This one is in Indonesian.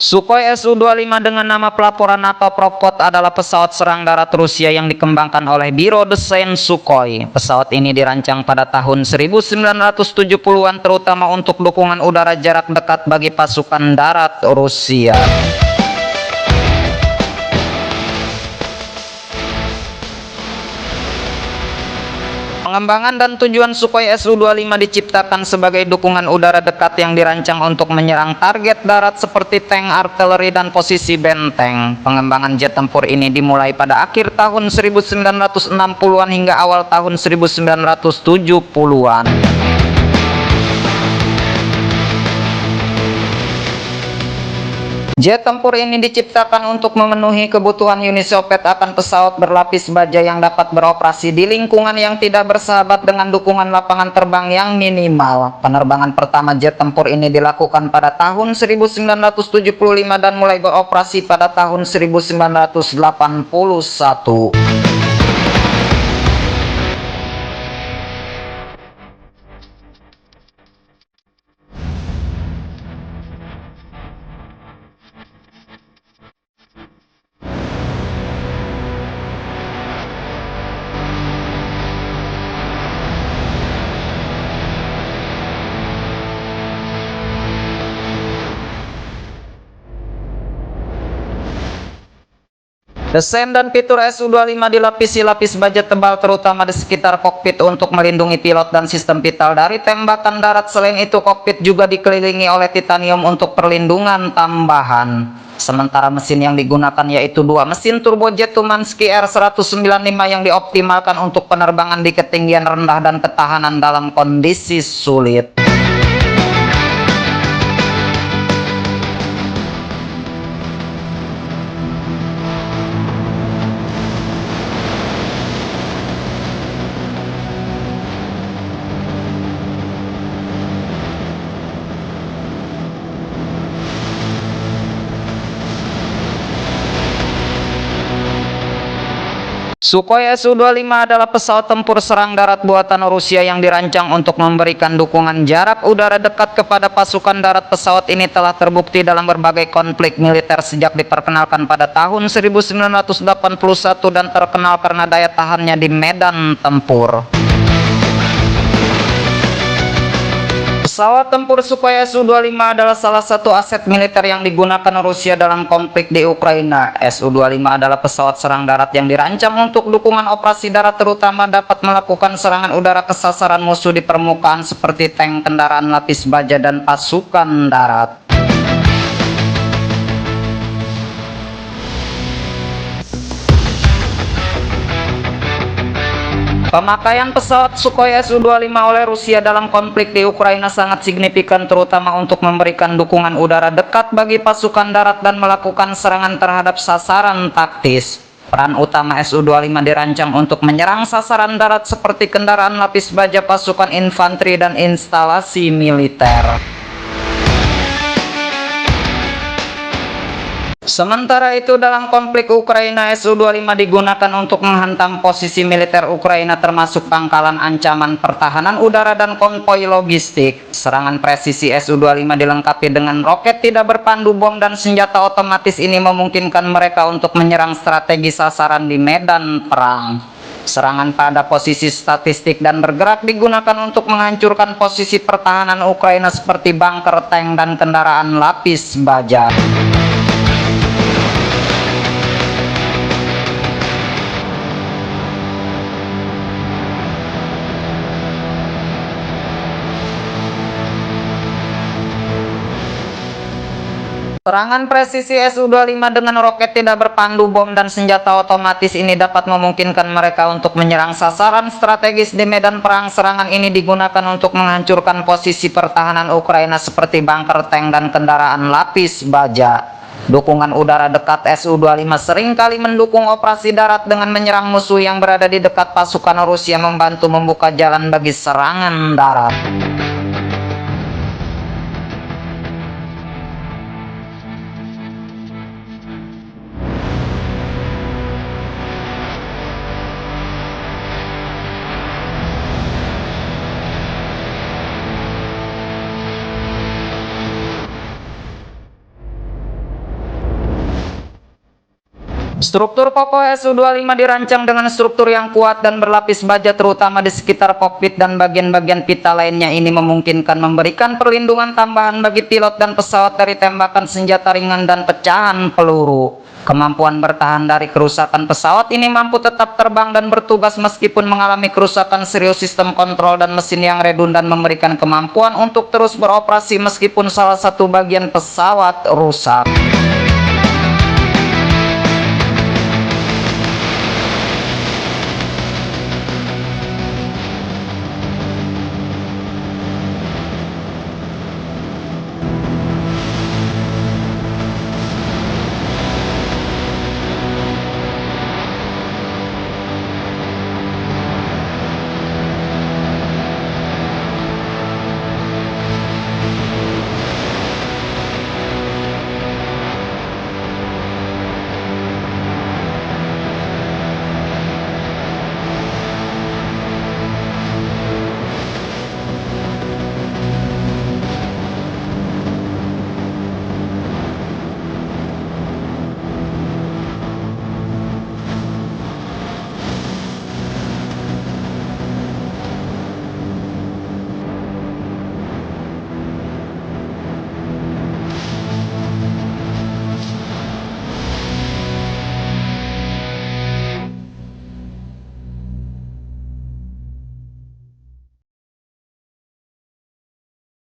Sukhoi Su-25 dengan nama pelaporan atau Propot adalah pesawat serang darat Rusia yang dikembangkan oleh Biro Desain Sukhoi. Pesawat ini dirancang pada tahun 1970-an terutama untuk dukungan udara jarak dekat bagi pasukan darat Rusia. Pengembangan dan tujuan Sukhoi Su-25 diciptakan sebagai dukungan udara dekat yang dirancang untuk menyerang target darat seperti tank, artileri, dan posisi benteng. Pengembangan jet tempur ini dimulai pada akhir tahun 1960-an hingga awal tahun 1970-an. Jet tempur ini diciptakan untuk memenuhi kebutuhan Uni Soviet akan pesawat berlapis baja yang dapat beroperasi di lingkungan yang tidak bersahabat dengan dukungan lapangan terbang yang minimal. Penerbangan pertama jet tempur ini dilakukan pada tahun 1975 dan mulai beroperasi pada tahun 1981. Desain dan fitur Su-25 dilapisi lapis baja tebal terutama di sekitar kokpit untuk melindungi pilot dan sistem vital dari tembakan darat. Selain itu, kokpit juga dikelilingi oleh titanium untuk perlindungan tambahan. Sementara mesin yang digunakan yaitu dua mesin turbojet Tumansky R195 yang dioptimalkan untuk penerbangan di ketinggian rendah dan ketahanan dalam kondisi sulit. Sukhoi Su-25 adalah pesawat tempur serang darat buatan Rusia yang dirancang untuk memberikan dukungan jarak udara dekat kepada pasukan darat. Pesawat ini telah terbukti dalam berbagai konflik militer sejak diperkenalkan pada tahun 1981 dan terkenal karena daya tahannya di medan tempur. Pesawat tempur Sukhoi Su-25 adalah salah satu aset militer yang digunakan Rusia dalam konflik di Ukraina. Su-25 adalah pesawat serang darat yang dirancang untuk dukungan operasi darat, terutama dapat melakukan serangan udara ke sasaran musuh di permukaan seperti tank, kendaraan lapis baja, dan pasukan darat. Pemakaian pesawat Sukhoi Su-25 oleh Rusia dalam konflik di Ukraina sangat signifikan, terutama untuk memberikan dukungan udara dekat bagi pasukan darat dan melakukan serangan terhadap sasaran taktis. Peran utama Su-25 dirancang untuk menyerang sasaran darat seperti kendaraan lapis baja, pasukan infanteri, dan instalasi militer. Sementara itu, dalam konflik Ukraina, Su-25 digunakan untuk menghantam posisi militer Ukraina termasuk pangkalan ancaman pertahanan udara dan konvoi logistik. Serangan presisi Su-25 dilengkapi dengan roket tidak berpandu bom dan senjata otomatis. Ini memungkinkan mereka untuk menyerang strategi sasaran di medan perang. Serangan pada posisi statistik dan bergerak digunakan untuk menghancurkan posisi pertahanan Ukraina seperti bunker, tank, dan kendaraan lapis baja. Serangan presisi Su-25 dengan roket tidak berpandu bom dan senjata otomatis ini dapat memungkinkan mereka untuk menyerang sasaran strategis di medan perang. Serangan ini digunakan untuk menghancurkan posisi pertahanan Ukraina seperti bunker, tank, dan kendaraan lapis baja. Dukungan udara dekat Su-25 seringkali mendukung operasi darat dengan menyerang musuh yang berada di dekat pasukan Rusia, membantu membuka jalan bagi serangan darat. Struktur pokok Su-25 dirancang dengan struktur yang kuat dan berlapis baja terutama di sekitar kokpit dan bagian-bagian pita lainnya. Ini memungkinkan memberikan perlindungan tambahan bagi pilot dan pesawat dari tembakan senjata ringan dan pecahan peluru. Kemampuan bertahan dari kerusakan pesawat ini mampu tetap terbang dan bertugas meskipun mengalami kerusakan serius. Sistem kontrol dan mesin yang redundan memberikan kemampuan untuk terus beroperasi meskipun salah satu bagian pesawat rusak.